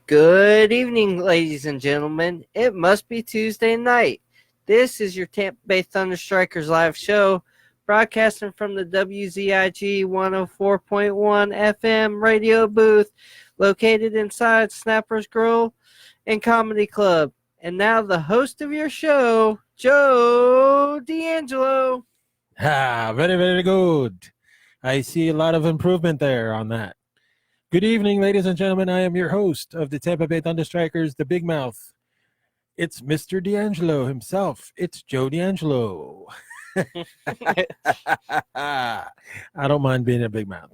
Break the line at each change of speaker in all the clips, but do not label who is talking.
Good evening, ladies and gentlemen. It must be Tuesday night. This is your Tampa Bay Thunderstrikers live show, broadcasting from the WZIG 104.1 FM radio booth, located inside Snapper's Grill and Comedy Club. And now the host of your show, Joe D'Angelo.
Very, very good. I see a lot of improvement there on that. Good evening, ladies and gentlemen. I am your host of the Tampa Bay Thunderstrikers, the Big Mouth. It's Mr. D'Angelo himself. It's Joe D'Angelo. I don't mind being a big mouth.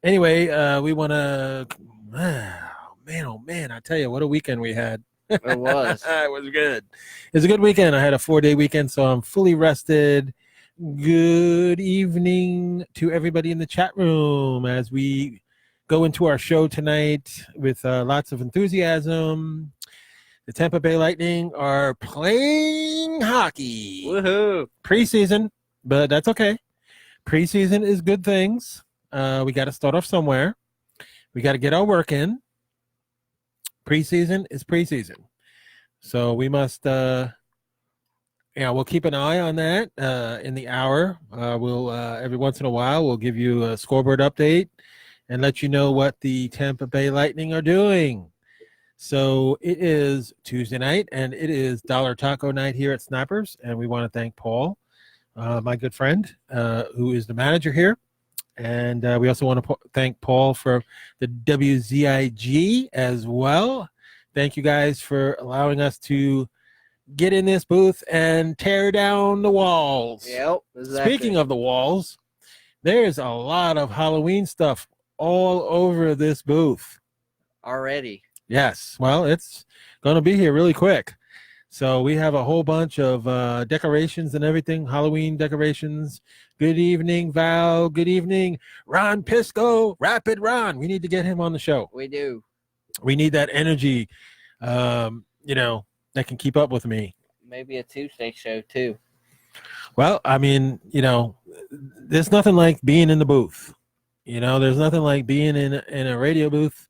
Anyway, we want to... oh, man, I tell you, what a weekend we had.
It was.
It was good. It was a good weekend. I had a 4-day weekend, so I'm fully rested. Good evening to everybody in the chat room as we go into our show tonight with lots of enthusiasm. The Tampa Bay Lightning are playing hockey.
Woohoo.
Preseason, but that's okay. Preseason is good things. We got to start off somewhere. We got to get our work in. Preseason is preseason. So we must, we'll keep an eye on that in the hour. We'll every once in a while, we'll give you a scoreboard update and let you know what the Tampa Bay Lightning are doing. So it is Tuesday night, and it is Dollar Taco night here at Snappers, and we want to thank Paul, my good friend, who is the manager here. And we also want to thank Paul for the WZIG as well. Thank you guys for allowing us to get in this booth and tear down the walls.
Yep, exactly.
Speaking of the walls, there's a lot of Halloween stuff all over this booth.
Already.
Yes. Well, it's going to be here really quick. So we have a whole bunch of decorations and everything, Halloween decorations. Good evening, Val. Good evening, Ron Pisco, Rapid Ron. We need to get him on the show.
We do.
We need that energy, that can keep up with me.
Maybe a Tuesday show, too.
Well, I mean, there's nothing like being in the booth. There's nothing like being in a radio booth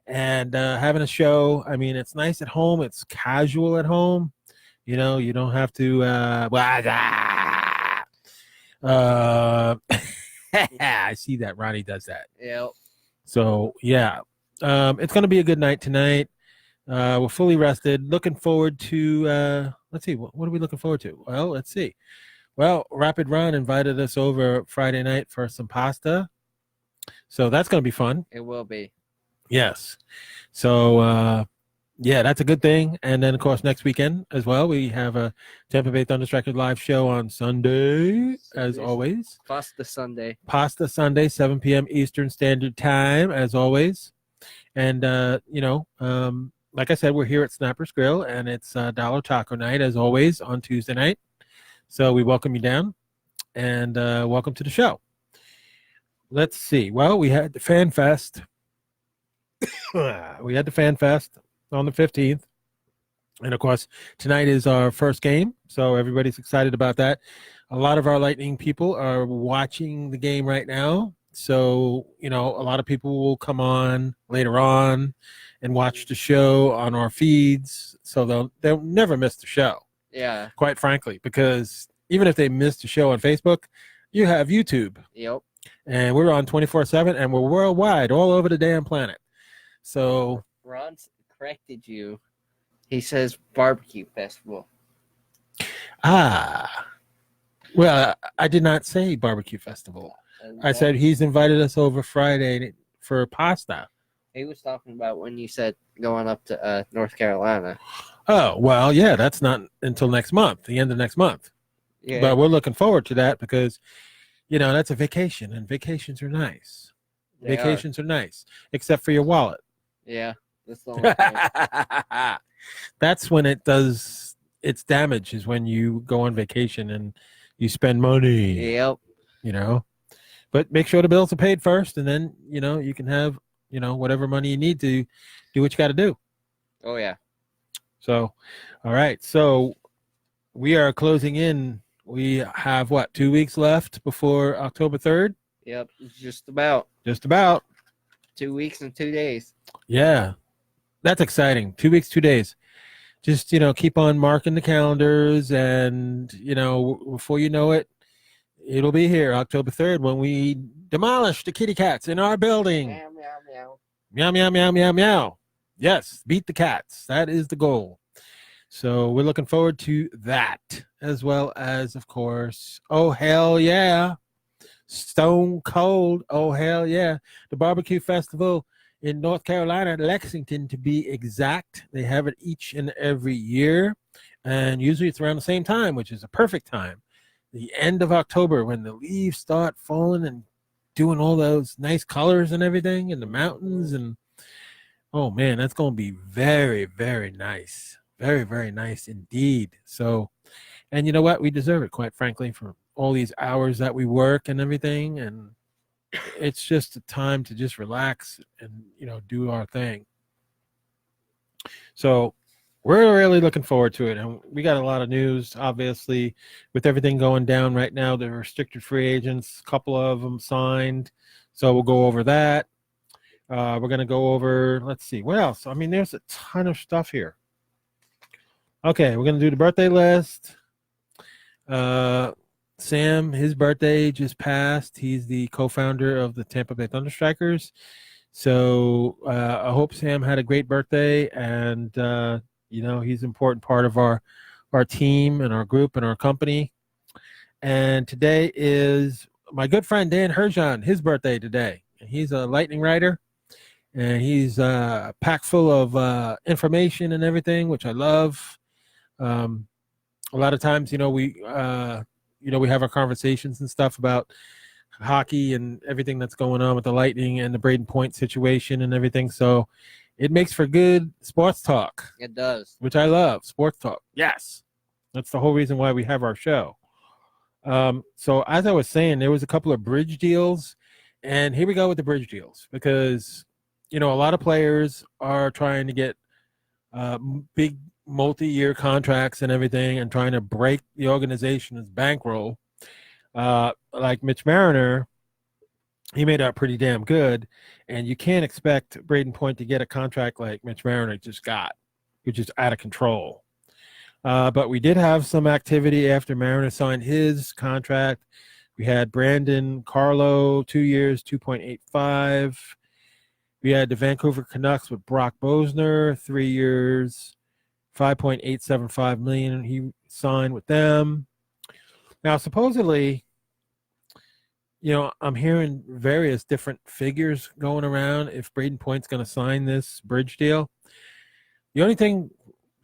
and having a show. I mean, it's nice at home. It's casual at home. You don't have to. I see that Ronnie does that.
Yep.
So yeah, it's going to be a good night tonight. We're fully rested. Looking forward to. Let's see. What are we looking forward to? Well, let's see. Well, Rapid Ron invited us over Friday night for some pasta. So that's going to be fun.
It will be. Yes.
So, that's a good thing. And then, of course, next weekend as well, we have a Tampa Bay Thunderstrikers live show on Sunday, as always.
Pasta Sunday,
7 p.m. Eastern Standard Time, as always. And, like I said, we're here at Snapper's Grill, and it's Dollar Taco night, as always, on Tuesday night. So we welcome you down, and welcome to the show. Let's see. Well, we had the Fan Fest. We had the Fan Fest on the 15th. And, of course, tonight is our first game, so everybody's excited about that. A lot of our Lightning people are watching the game right now. So, a lot of people will come on later on and watch the show on our feeds. So they'll never miss the show.
Yeah.
Quite frankly, because even if they miss the show on Facebook, you have YouTube.
Yep.
And we're on 24/7, and we're worldwide, all over the damn planet. So
Ron corrected you. He says barbecue festival.
Well, I did not say barbecue festival. I said he's invited us over Friday for pasta.
He was talking about when you said going up to North Carolina.
Oh, well, yeah, that's not until next month, the end of next month. Yeah. But we're looking forward to that because, that's a vacation, and vacations are nice. Vacations are nice, except for your wallet.
Yeah, that's the only thing.
That's when it does its damage, is when you go on vacation and you spend money.
Yep.
But make sure the bills are paid first, and then, you can have, whatever money you need to do what you got to do.
Oh, yeah.
So, all right. So we are closing in. We have, 2 weeks left before October 3rd?
Yep, just about.
Just about.
2 weeks and 2 days.
Yeah. That's exciting. 2 weeks, 2 days. Just, keep on marking the calendars, and, before you know it, it'll be here October 3rd when we demolish the kitty cats in our building.
Meow, meow, meow.
Meow, meow, meow, meow, meow. Yes, beat the cats. That is the goal. So we're looking forward to that, as well as, of course, oh, hell yeah, Stone Cold, oh, hell yeah, the barbecue festival in North Carolina, Lexington to be exact. They have it each and every year, and usually it's around the same time, which is a perfect time. The end of October, when the leaves start falling and doing all those nice colors and everything in the mountains. And oh man, that's going to be very, very nice. Very, very nice indeed. So, and you know what? We deserve it, quite frankly, for all these hours that we work and everything. And it's just a time to just relax and, do our thing. So we're really looking forward to it. And we got a lot of news, obviously, with everything going down right now. The restricted free agents, a couple of them signed. So we'll go over that. We're going to go over, let's see, what else? I mean, there's a ton of stuff here. Okay, we're going to do the birthday list. Sam, his birthday just passed. He's the co-founder of the Tampa Bay Thunderstrikers. So I hope Sam had a great birthday, and he's an important part of our team and our group and our company. And today is my good friend Dan Herjon, his birthday today. He's a lightning rider, and he's packed full of information and everything, which I love. A lot of times, we have our conversations and stuff about hockey and everything that's going on with the Lightning and the Braden Point situation and everything. So it makes for good sports talk.
It does.
Which I love. Sports talk. Yes. That's the whole reason why we have our show. So as I was saying, there was a couple of bridge deals, and here we go with the bridge deals, because, a lot of players are trying to get big multi-year contracts and everything and trying to break the organization's bankroll. Like Mitch Mariner, he made out pretty damn good, and you can't expect Braden Point to get a contract like Mitch Mariner just got, which is out of control. But we did have some activity after Mariner signed his contract. We had Brandon Carlo, 2 years, 2.85. We had the Vancouver Canucks with Brock Bosner, 3 years, $5.875 million. He signed with them. Now, supposedly, I'm hearing various different figures going around if Braden Point's going to sign this bridge deal. The only thing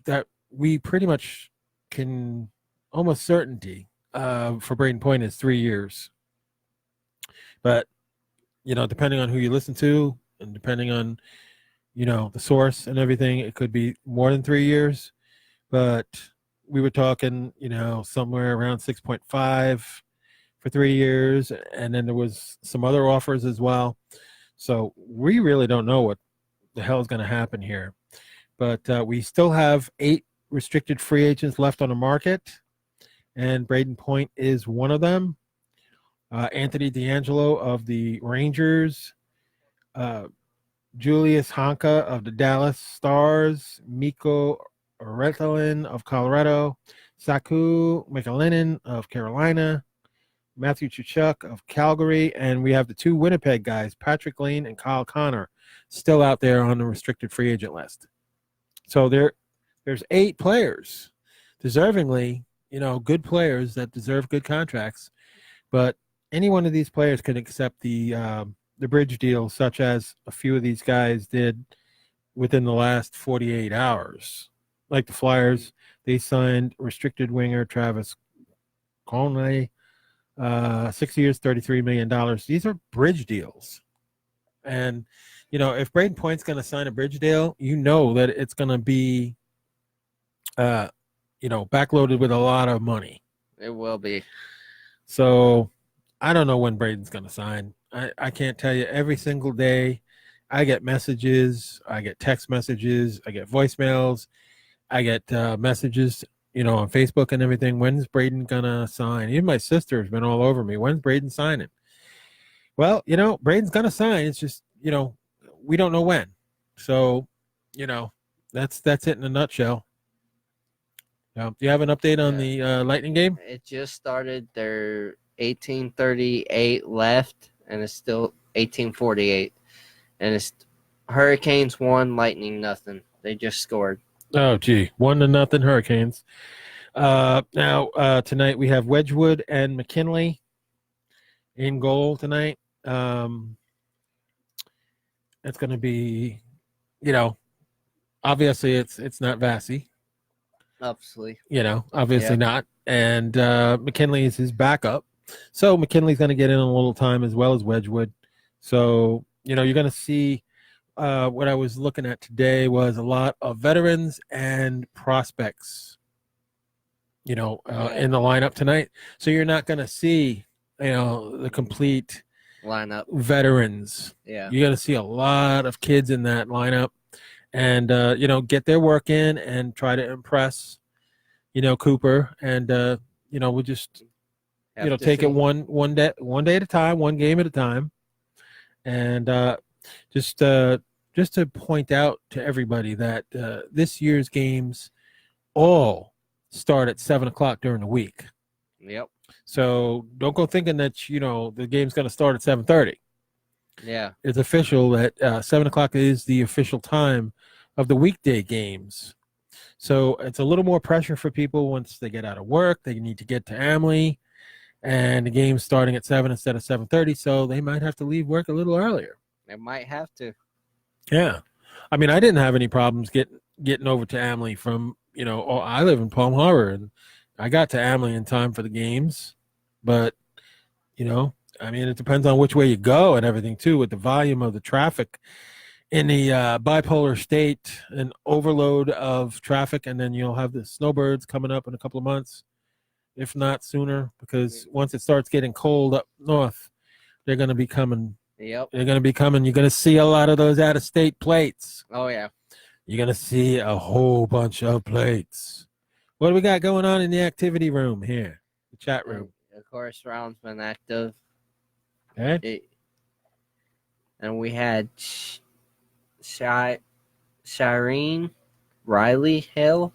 that we pretty much can almost certainty for Braden Point is 3 years. But, depending on who you listen to and depending on, the source and everything, it could be more than 3 years. But we were talking, somewhere around 6.5 for 3 years. And then there was some other offers as well. So we really don't know what the hell is going to happen here. But we still have 8 restricted free agents left on the market, and Braden Point is one of them. Anthony D'Angelo of the Rangers, Julius Honka of the Dallas Stars, Mikko Rantanen of Colorado, Saku Mikalainen of Carolina, Matthew Tkachuk of Calgary, and we have the 2 Winnipeg guys, Patrick Lane and Kyle Connor, still out there on the restricted free agent list. So there's 8 players, deservingly, good players that deserve good contracts, but any one of these players can accept the bridge deal, such as a few of these guys did within the last 48 hours. Like the Flyers, they signed restricted winger Travis Conley, 6 years, $33 million. These are bridge deals. And, if Braden Point's going to sign a bridge deal, that it's going to be, backloaded with a lot of money.
It will be.
So I don't know when Braden's going to sign. I can't tell you. Every single day I get messages, I get text messages, I get voicemails, I get messages, on Facebook and everything. When's Braden going to sign? Even my sister has been all over me. When's Braden signing? Well, Braden's going to sign. It's just, we don't know when. So That's it in a nutshell. Do you have an update on the Lightning game?
It just started. They're 18:38 left, and it's still 18:48, and it's Hurricanes 1, Lightning nothing. They just scored.
Oh, gee, 1-0 Hurricanes. Now tonight we have Wedgwood and McKinley in goal tonight. It's going to be, obviously it's not Vassy.
Obviously.
Obviously not. And McKinley is his backup. So McKinley's going to get in a little time as well as Wedgwood. So, you're going to see what I was looking at today was a lot of veterans and prospects, in the lineup tonight. So you're not going to see, the complete
lineup
veterans.
Yeah.
You're going to see a lot of kids in that lineup. And get their work in and try to impress, Cooper, and we'll just take it one day at a time, one game at a time, and just to point out to everybody that this year's games all start at 7:00 during the week.
Yep.
So don't go thinking that the game's going to start at 7:30.
Yeah.
It's official that 7:00 is the official time of the weekday games. So it's a little more pressure for people once they get out of work. They need to get to Amley, and the game's starting at 7 instead of 7:30. So they might have to leave work a little earlier.
They might have to.
Yeah, I mean, I didn't have any problems getting over to Amley from I live in Palm Harbor, and I got to Amley in time for the games. But I mean, it depends on which way you go and everything too, with the volume of the traffic in the bipolar state, an overload of traffic, and then you'll have the snowbirds coming up in a couple of months, if not sooner, because once it starts getting cold up north, they're going to be coming.
Yep.
They're going to be coming. You're going to see a lot of those out-of-state plates.
Oh, yeah.
You're going to see a whole bunch of plates. What do we got going on in the activity room here, the chat room?
Of course, Round's been active.
Okay.
And we had Shireen Riley Hill,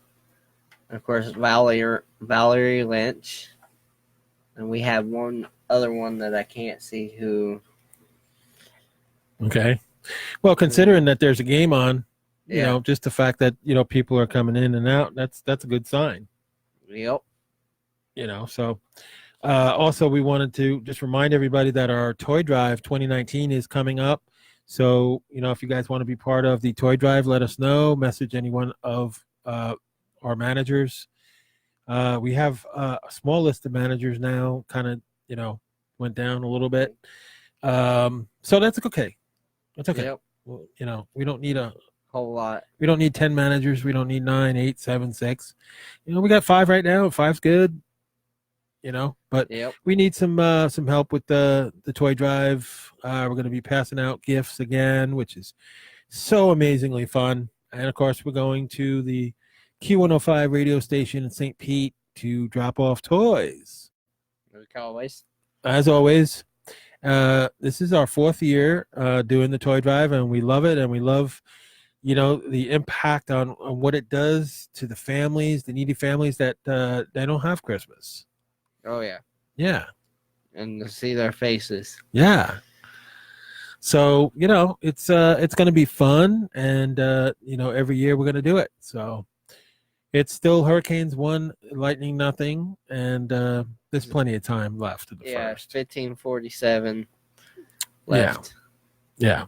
and of course Valerie Lynch, and we have one other one that I can't see who.
Okay, well, considering that there's a game on, just the fact that people are coming in and out, that's a good sign.
Yep.
So also we wanted to just remind everybody that our toy drive 2019 is coming up. So, if you guys want to be part of the toy drive, let us know. Message any one of our managers. We have a small list of managers now, kind of, went down a little bit. So that's okay. That's okay.
Yep.
Well, we don't need a
whole lot.
We don't need 10 managers. We don't need 9, 8, 7, 6. We got 5 right now. 5's good. But we need some help with the toy drive. We're going to be passing out gifts again, which is so amazingly fun. And of course, we're going to the Q105 radio station in St. Pete to drop off toys. As always, this is our 4th year doing the toy drive, and we love it, and we love the impact on what it does to the families, the needy families that they don't have Christmas.
Oh, yeah.
Yeah.
And to see their faces.
Yeah. So, it's going to be fun, and, every year we're going to do it. So it's still Hurricanes 1, Lightning nothing, and there's plenty of time left in the first.
15:47 left.
Yeah.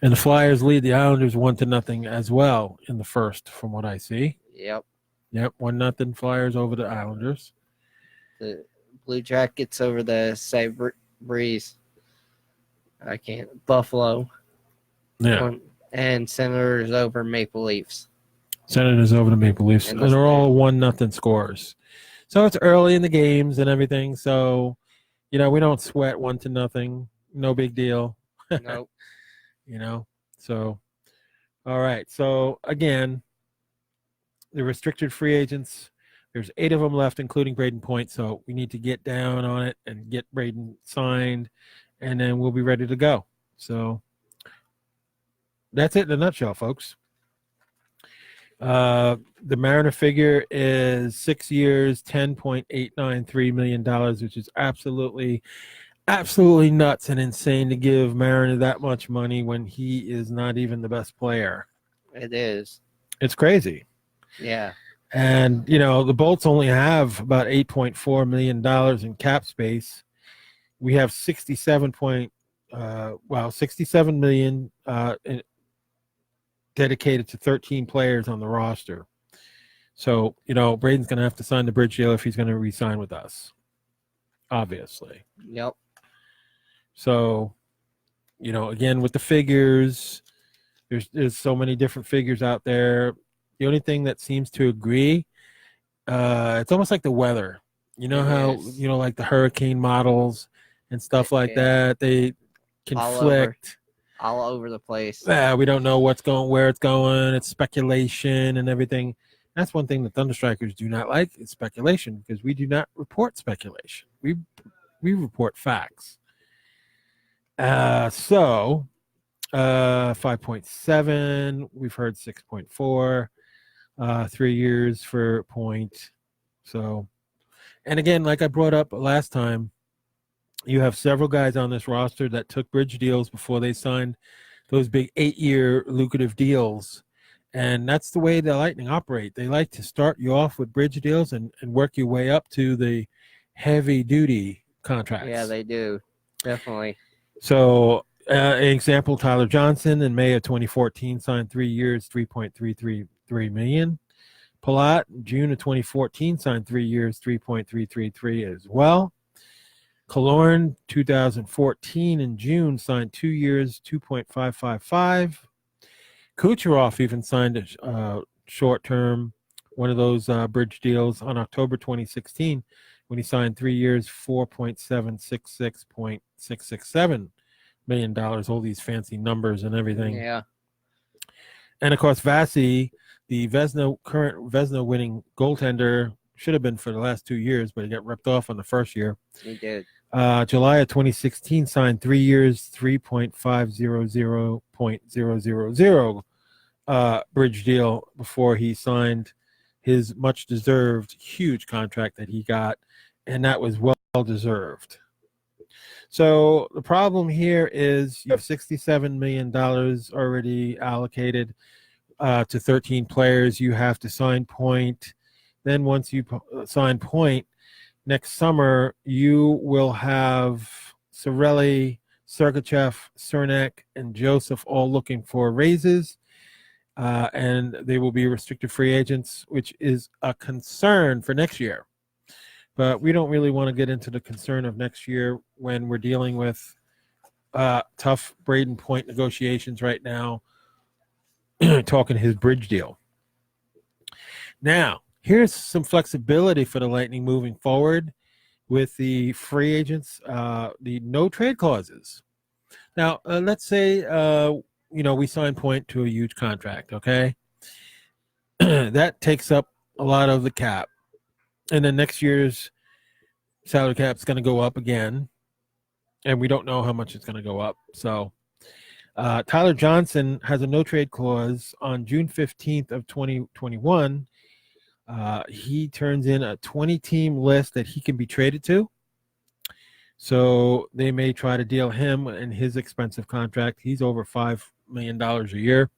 And the Flyers lead the Islanders 1-0 as well in the first, from what I see.
Yep.
1-0 Flyers over the Islanders.
The Blue Jackets over the Breeze. Buffalo.
Yeah.
And Senators over Maple Leafs.
Senators over the Maple Leafs. And they're all 1-0 scores. So it's early in the games and everything. So, we don't sweat 1-0. No big deal.
Nope.
So, all right. So, again, the restricted free agents, there's 8 of them left, including Braden Point. So we need to get down on it and get Braden signed, and then we'll be ready to go. So that's it in a nutshell, folks. The Mariner figure is 6 years, $10.893 million, which is absolutely nuts and insane to give Mariner that much money when he is not even the best player.
It is.
It's crazy.
Yeah.
And, the Bolts only have about $8.4 million in cap space. We have 67 million dedicated to 13 players on the roster. So, Braden's going to have to sign the bridge deal if he's going to re-sign with us, obviously.
Yep.
So, again, with the figures, there's so many different figures out there. The only thing that seems to agree, it's almost like the weather. You know how, like the hurricane models and stuff like that, they conflict.
All over the place.
Yeah, we don't know where it's going. It's speculation and everything. That's one thing the Thunderstrikers do not like is speculation, because we do not report speculation. We report facts. So 5.7, we've heard 6.4, 3 years for point. So, and again, like I brought up last time, you have several guys on this roster that took bridge deals before they signed those big 8-year lucrative deals. And that's the way the Lightning operate. They like to start you off with bridge deals and work your way up to the heavy duty contracts.
Yeah, they do. Definitely.
So, example, Tyler Johnson in May of 2014 signed 3 years, $3.333 million. Palat in June of 2014 signed 3 years, $3.333 as well. Killorn, 2014 in June, signed 2 years, $2.555. Kucherov even signed a short-term, one of those bridge deals on October 2016 when he signed 3 years, $4.766.667 million. All these fancy numbers and everything.
Yeah.
And of course, Vasi, the current Vezina winning goaltender, should have been for the last 2 years, but he got ripped off on the first year.
He did.
July of 2016 signed 3 years, $3.500.000 bridge deal before he signed his much deserved huge contract that he got, and that was well deserved. So the problem here is you have $67 million already allocated to 13 players. You have to sign point. Then once you sign point, next summer you will have Cirelli, Sergachev, Cernak, and Joseph all looking for raises, and they will be restricted free agents, which is a concern for next year. But we don't really want to get into the concern of next year when we're dealing with tough Braden Point negotiations right now, talking his bridge deal. Now, here's some flexibility for the Lightning moving forward with the free agents, the no trade clauses. Now, let's say, we sign Point to a huge contract, okay? That takes up a lot of the cap. And then next year's salary cap is going to go up again. And we don't know how much it's going to go up. So Tyler Johnson has a no trade clause on June 15th of 2021. He turns in a 20-team list that he can be traded to. So they may try to deal him in his expensive contract. He's over $5 million a year.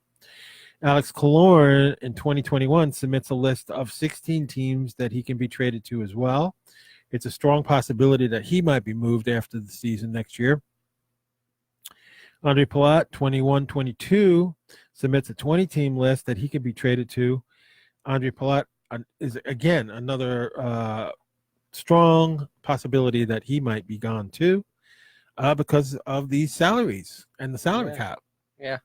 Alex Killorn in 2021 submits a list of 16 teams that he can be traded to as well. It's a strong possibility that he might be moved after the season next year. Andre Palat, 21-22, submits a 20-team list that he can be traded to. Andre Palat is, again, another strong possibility that he might be gone too because of these salaries and the salary cap.
Yeah.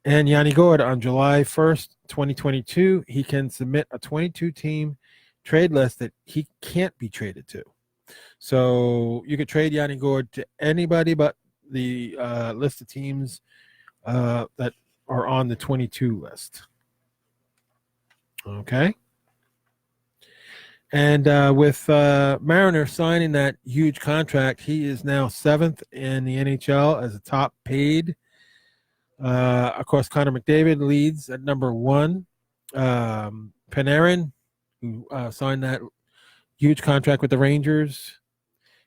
And Yanni Gourde on July 1st, 2022, he can submit a 22-team trade list that he can't be traded to. So you could trade Yanni Gourde to anybody but the list of teams that are on the 22 list. Okay. And with Mariner signing that huge contract, he is now 7th in the NHL as a top paid. Of course, Connor McDavid leads at number 1 Panarin, who signed that huge contract with the Rangers,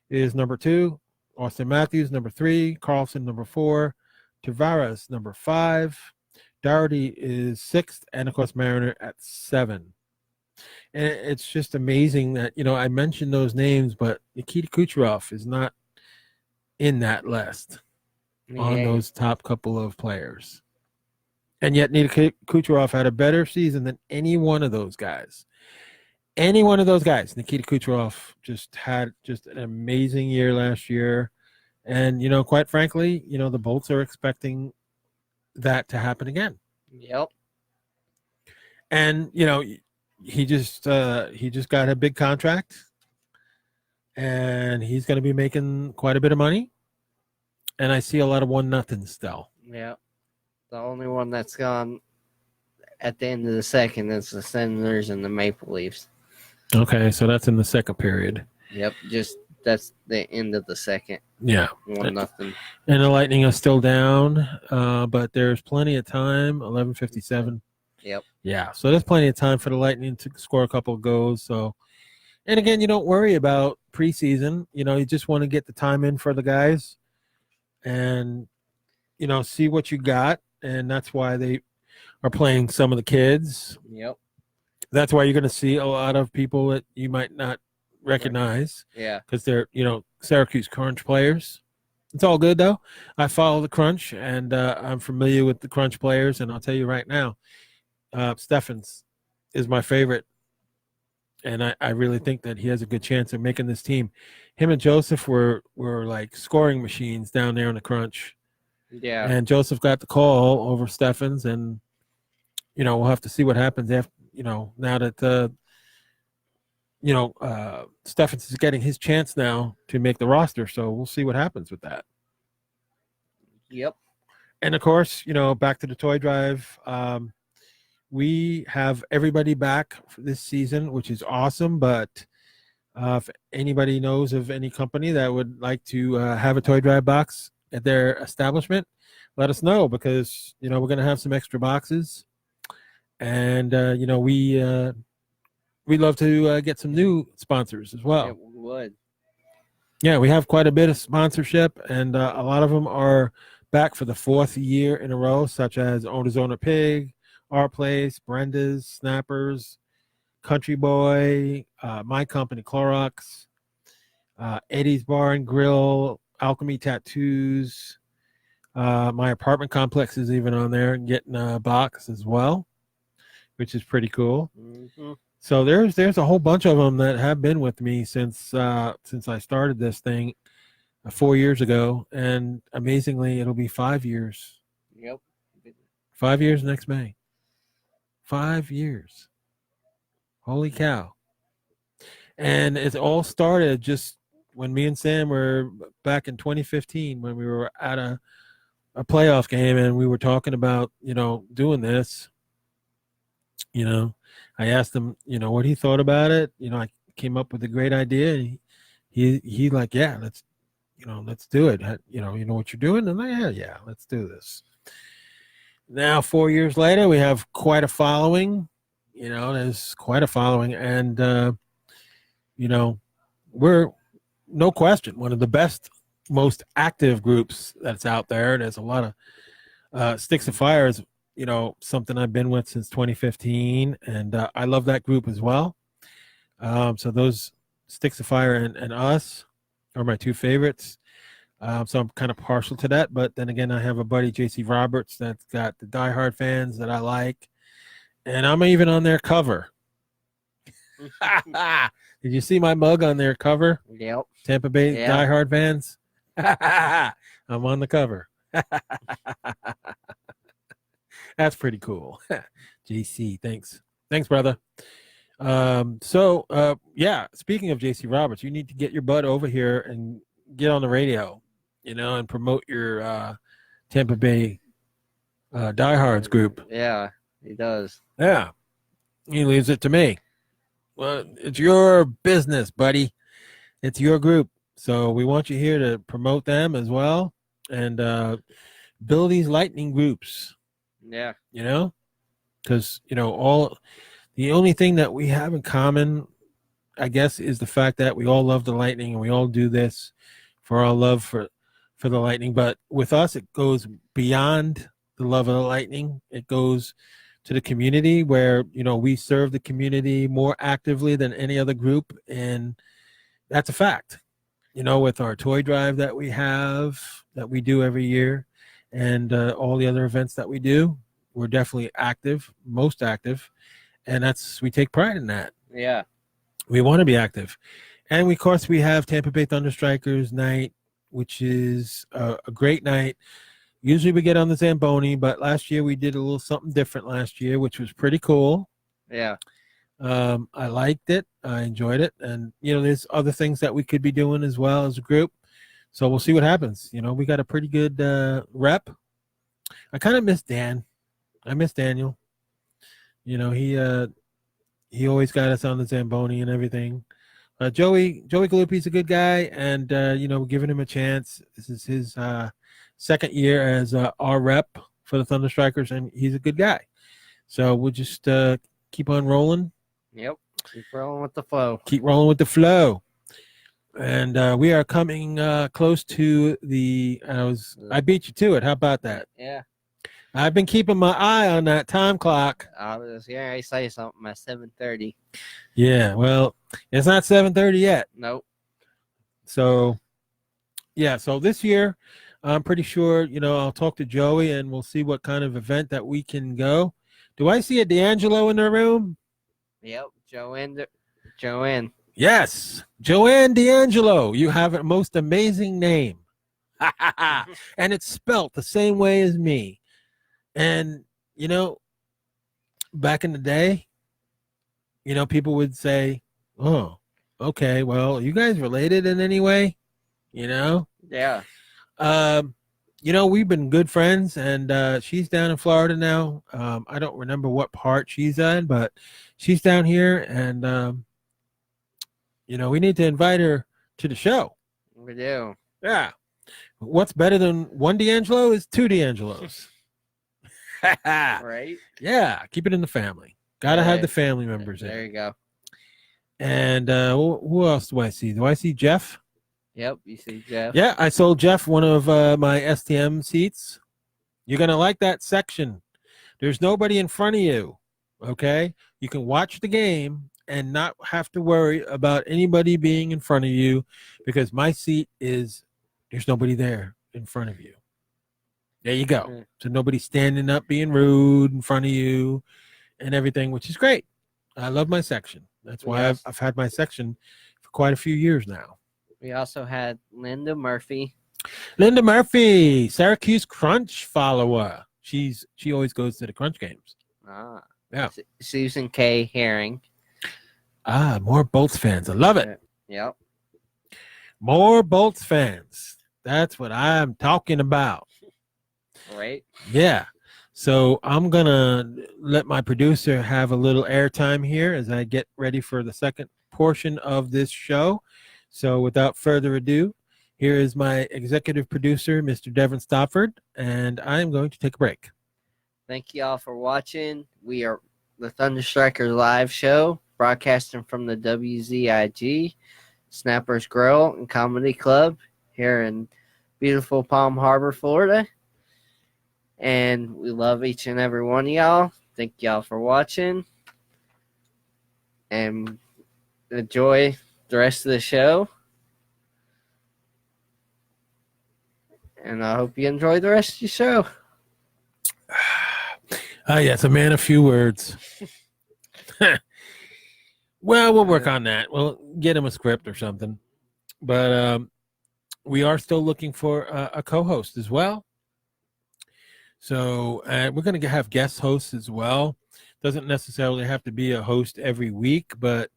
is number 2. Austin Matthews, number 3. Carlson, number 4. Tavares, number 5. Doherty is 6th, and of course Mariner at 7. And it's just amazing that I mentioned those names, but Nikita Kucherov is not in that list on those top couple of players. And yet Nikita Kucherov had a better season than any one of those guys. Any one of those guys. Nikita Kucherov just had an amazing year last year. And, quite frankly, the Bolts are expecting that to happen again.
Yep.
And, he just got a big contract. And he's going to be making quite a bit of money. And I see a lot of 1-0 still.
Yeah. The only one that's gone at the end of the second is the Senators and the Maple Leafs.
Okay, so that's in the second period.
Yep, that's the end of the second.
Yeah.
1-0.
And the Lightning are still down, but there's plenty of time, 11:57.
Yep.
Yeah, so there's plenty of time for the Lightning to score a couple of goals. So, and again, you don't worry about preseason. You just want to get the time in for the guys and, see what you got. And that's why they are playing some of the kids.
Yep.
That's why you're going to see a lot of people that you might not recognize.
Yeah.
Because they're, Syracuse Crunch players. It's all good, though. I follow the Crunch, and I'm familiar with the Crunch players. And I'll tell you right now, Steffens is my favorite. And I really think that he has a good chance of making this team. Him and Joseph were like scoring machines down there in the Crunch.
Yeah.
And Joseph got the call over Steffens, and, we'll have to see what happens after, now that, Steffens is getting his chance now to make the roster. So we'll see what happens with that.
Yep.
And, of course, back to the toy drive. We have everybody back for this season, which is awesome. But if anybody knows of any company that would like to have a toy drive box at their establishment, let us know, because, we're going to have some extra boxes. And, we'd love to get some new sponsors as well.
Yeah, we would.
Yeah, we have quite a bit of sponsorship, and a lot of them are back for the 4th year in a row, such as Owner's Owner Pig, Our Place, Brenda's, Snappers, Country Boy, My Company, Clorox, Eddie's Bar and Grill, Alchemy Tattoos. My apartment complex is even on there and getting a box as well, which is pretty cool.
Mm-hmm.
So there's a whole bunch of them that have been with me since I started this thing 4 years ago, and amazingly, it'll be 5 years.
Yep.
5 years next May. 5 years. Holy cow! And it all started just when me and Sam were back in 2015 when we were at a playoff game, and we were talking about doing this. I asked him, what he thought about it. I came up with a great idea. And he like, yeah, let's do it. You know what you're doing? And yeah, let's do this. Now, 4 years later, we have quite a following. There's quite a following. And, we're, no question, one of the best, most active groups that's out there. There's a lot of Sticks of Fire is something I've been with since 2015, and I love that group as well. So those Sticks of Fire and us are my two favorites. So I'm kind of partial to that, but then again, I have a buddy, JC Roberts, that's got the diehard fans that I like, and I'm even on their cover. Did you see my mug on their cover?
Yep.
Tampa Bay diehard fans. I'm on the cover. That's pretty cool. JC, thanks, brother. Speaking of JC Roberts, you need to get your butt over here and get on the radio, and promote your Tampa Bay diehards group.
Yeah, he does.
Yeah, he leaves it to me. Well, it's your business, buddy. It's your group, so we want you here to promote them as well and build these lightning groups.
Yeah.
because the only thing that we have in common, I guess, is the fact that we all love the Lightning and we all do this for our love for the Lightning. But with us, it goes beyond the love of the Lightning. It goes to the community where we serve the community more actively than any other group, and that's a fact. With our toy drive that we do every year, and all the other events that we do, we're definitely active, most active, and we take pride in that.
Yeah.
We want to be active. And of course, we have Tampa Bay Thunderstrikers night, which is a great night. Usually we get on the Zamboni, but last year we did a little something different last year, which was pretty cool.
Yeah.
I liked it. I enjoyed it. And, there's other things that we could be doing as well as a group. So we'll see what happens. We got a pretty good rep. I kind of miss Dan. I miss Daniel. He always got us on the Zamboni and everything. Joey Galuppi's a good guy, and we're giving him a chance. This is his second year as our rep for the Thunderstrikers, and he's a good guy. So we'll just keep on rolling.
Yep. Keep rolling with the flow.
Keep rolling with the flow. And we are coming close to the. I beat you to it. How about that?
Yeah.
I've been keeping my eye on that time clock.
I say something at 7:30.
Yeah, well, it's not 7:30 yet.
Nope.
So, yeah, so this year, I'm pretty sure, I'll talk to Joey and we'll see what kind of event that we can go. Do I see a D'Angelo in the room?
Yep, Joanne.
Yes, Joanne D'Angelo. You have a most amazing name. And it's spelt the same way as me. And, back in the day, people would say, oh, okay, well, are you guys related in any way?
Yeah.
We've been good friends, and she's down in Florida now. I don't remember what part she's in, but she's down here, and, we need to invite her to the show.
We do.
Yeah. What's better than one D'Angelo is two D'Angelos.
Right?
Yeah, keep it in the family. Gotta have the family members in.
There you go.
And who else do I see? Do I see Jeff?
Yep, you see Jeff.
Yeah, I sold Jeff one of my STM seats. You're gonna like that section. There's nobody in front of you. Okay, you can watch the game and not have to worry about anybody being in front of you, because my seat there's nobody there in front of you. There you go.
Yeah.
So nobody's standing up being rude in front of you and everything, which is great. I love my section. That's why I've had my section for quite a few years now.
We also had Linda Murphy.
Linda Murphy, Syracuse Crunch follower. She always goes to the Crunch games. Yeah.
Susan K. Herring.
More Bolts fans. I love it.
Yep.
More Bolts fans. That's what I'm talking about.
Right.
Yeah. So I'm going to let my producer have a little airtime here as I get ready for the second portion of this show. So without further ado, here is my executive producer, Mr. Devin Stofford, and I'm going to take a break.
Thank you all for watching. We are the Thunderstriker live show, broadcasting from the WZIG Snappers Grill and Comedy Club here in beautiful Palm Harbor, Florida. And we love each and every one of y'all. Thank y'all for watching. And enjoy the rest of the show. And I hope you enjoy the rest of your show.
Yes, a man of few words. Well, we'll work on that. We'll get him a script or something. But we are still looking for a co-host as well. So we're going to have guest hosts as well. Doesn't necessarily have to be a host every week, but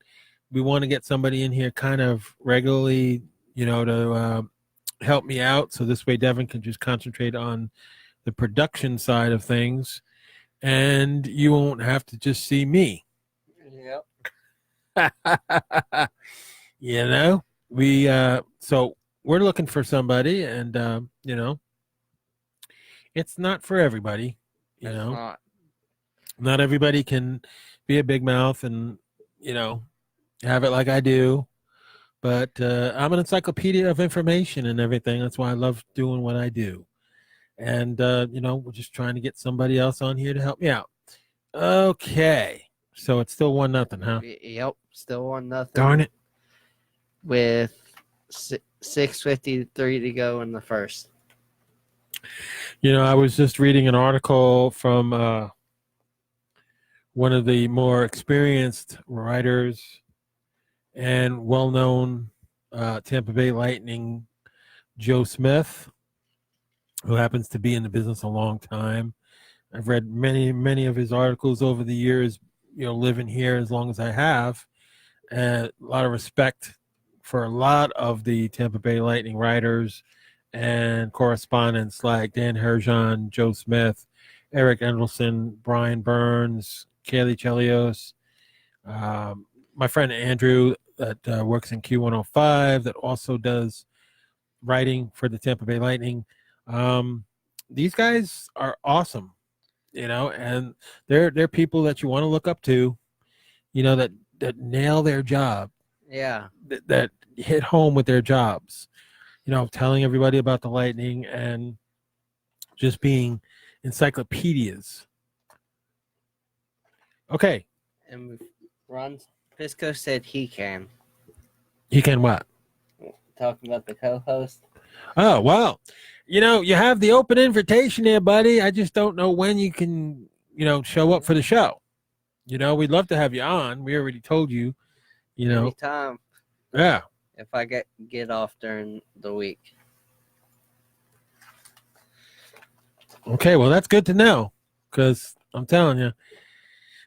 we want to get somebody in here kind of regularly, to help me out. So this way Devin can just concentrate on the production side of things, and you won't have to just see me.
Yep.
So we're looking for somebody, and, it's not for everybody,
It's not.
Not everybody can be a big mouth and, have it like I do. But I'm an encyclopedia of information and everything. That's why I love doing what I do. And, we're just trying to get somebody else on here to help me out. Okay. So it's still 1-0, huh?
Yep, still 1-0.
Darn it.
With 6:53 to go in the first.
I was just reading an article from one of the more experienced writers and well-known Tampa Bay Lightning, Joe Smith, who happens to be in the business a long time. I've read many of his articles over the years, living here as long as I have, and a lot of respect for a lot of the Tampa Bay Lightning writers and correspondents like Dan Herjon, Joe Smith, Eric Endelson, Brian Burns, Kaylee Chelios, my friend Andrew that works in Q105 that also does writing for the Tampa Bay Lightning. These guys are awesome, and they're people that you want to look up to, that nail their job.
Yeah.
That hit home with their jobs, telling everybody about the Lightning and just being encyclopedias. Okay.
And Ron Pisco said he can.
He can what?
Talking about the co-host.
Oh, well, you have the open invitation there, buddy. I just don't know when you can, show up for the show. We'd love to have you on. We already told you,
Anytime.
Yeah.
If I get off during the week.
Okay, well, that's good to know because I'm telling you,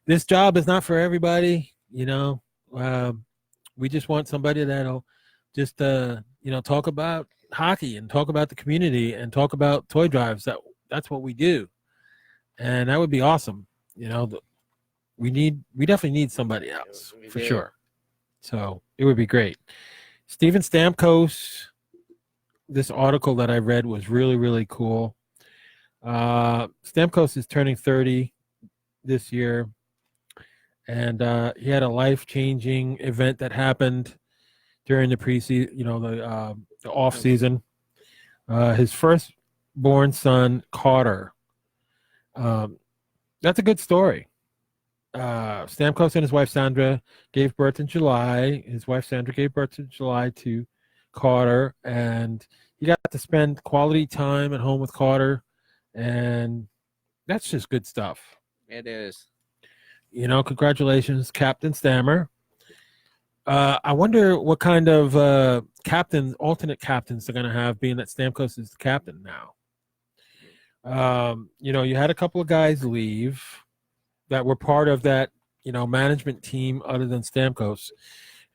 this job is not for everybody. We just want somebody that'll just, talk about hockey and talk about the community and talk about toy drives. That's what we do. And that would be awesome. We definitely need somebody else for sure. So it would be great. Steven Stamkos, this article that I read was really, really cool. Stamkos is turning 30 this year, and he had a life-changing event that happened during the preseason, the off season. His first-born son, Carter. That's a good story. Stamkos and his wife Sandra gave birth in July. His wife Sandra gave birth in July to Carter, and he got to spend quality time at home with Carter, and that's just good stuff.
It is.
Congratulations, Captain Stammer. I wonder what kind of alternate captains they're going to have, being that Stamkos is the captain now. You had a couple of guys leave that were part of that, management team other than Stamkos.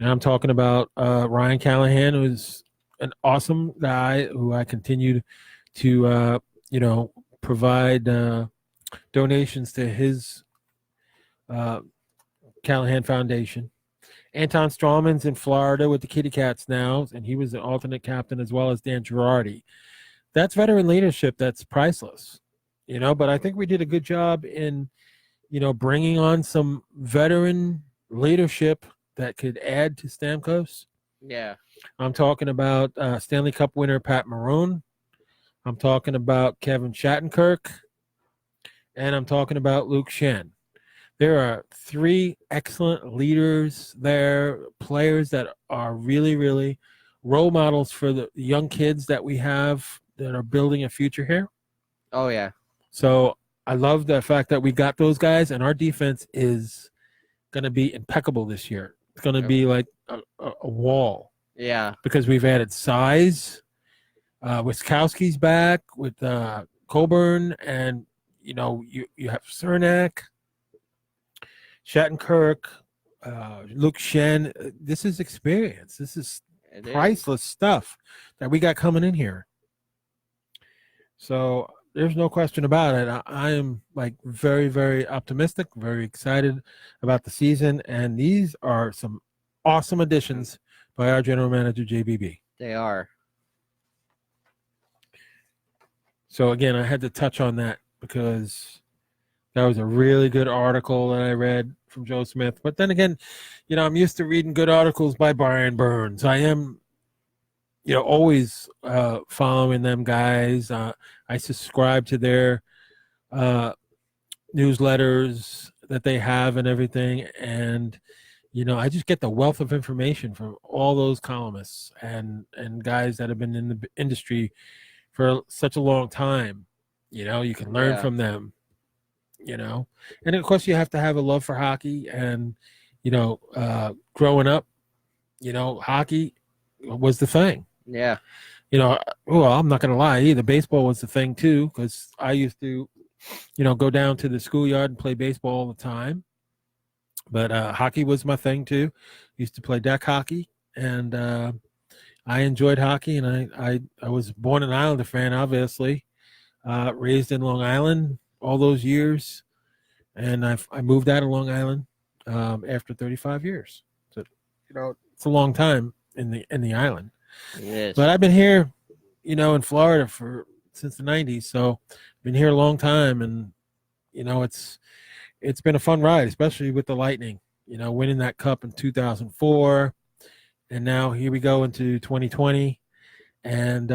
And I'm talking about Ryan Callahan, who's an awesome guy who I continue to, provide donations to his Callahan Foundation. Anton Strawman's in Florida with the Kitty Cats now, and he was an alternate captain as well as Dan Girardi. That's veteran leadership that's priceless, but I think we did a good job in bringing on some veteran leadership that could add to Stamkos.
Yeah.
I'm talking about Stanley Cup winner Pat Maroon. I'm talking about Kevin Shattenkirk. And I'm talking about Luke Schenn. There are 3 excellent leaders there, players that are really, really role models for the young kids that we have that are building a future here.
Oh, yeah.
So I love the fact that we got those guys, and our defense is going to be impeccable this year. It's going to be like a wall.
Yeah.
Because we've added size. Wiskowski's back with Coburn, and, you have Cernak, Shattenkirk, Luke Schenn. This is experience. This is priceless stuff that we got coming in here. So there's no question about it. I am very, very optimistic, very excited about the season. And these are some awesome additions by our general manager, JBB.
They are.
So again, I had to touch on that because That was a really good article that I read from Joe Smith. But then again, I'm used to reading good articles by Brian Burns. I am, always following them guys. I subscribe to their newsletters that they have and everything. And, I just get the wealth of information from all those columnists and guys that have been in the industry for such a long time. You can learn from them. And of course you have to have a love for hockey, and growing up, hockey was the thing. Well, I'm not gonna lie either, baseball was the thing too, because I used to go down to the schoolyard and play baseball all the time, but hockey was my thing too. Used to play deck hockey, and I enjoyed hockey, and I was born an Islander fan, obviously, raised in Long Island all those years, and I moved out of Long Island after 35 years. So it's a long time in the island.
Yes.
But I've been here, in Florida since the 90s, so I've been here a long time, and it's been a fun ride, especially with the Lightning. Winning that cup in 2004, and now here we go into 2020, and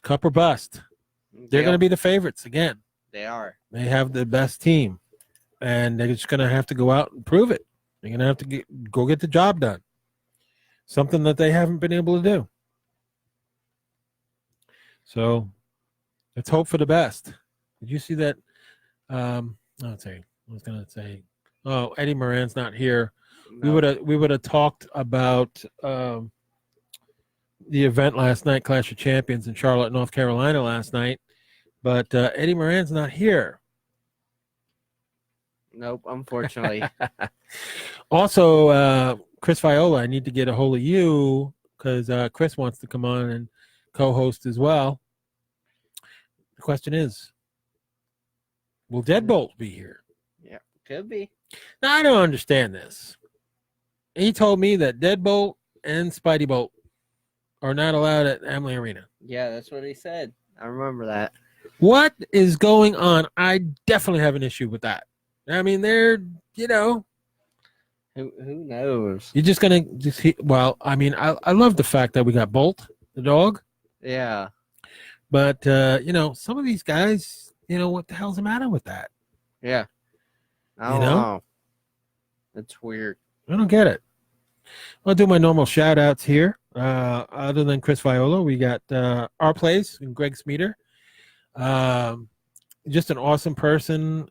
cup or bust. They're going to be the favorites again.
They are.
They have the best team, and they're just going to have to go out and prove it. They're going to have to go get the job done, something that they haven't been able to do. So let's hope for the best. Did you see that? I was going to say, oh, Eddie Moran's not here. No. We would have talked about the event last night, Clash of Champions in Charlotte, North Carolina last night. But Eddie Moran's not here.
Nope, unfortunately.
Also, Chris Viola, I need to get a hold of you because Chris wants to come on and co-host as well. The question is, will Deadbolt be here?
Yeah, could be.
Now, I don't understand this. He told me that Deadbolt and Spidey Bolt are not allowed at Amalie Arena.
Yeah, that's what he said. I remember that.
What is going on? I definitely have an issue with that. I mean, they're,
Who knows?
You're just going to I love the fact that we got Bolt, the dog.
Yeah.
But, some of these guys, what the hell's the matter with that?
Yeah. I don't know. It's weird.
I don't get it. I'll do my normal shout-outs here. Other than Chris Viola, we got Our Place and Greg Smeeter. Just an awesome person,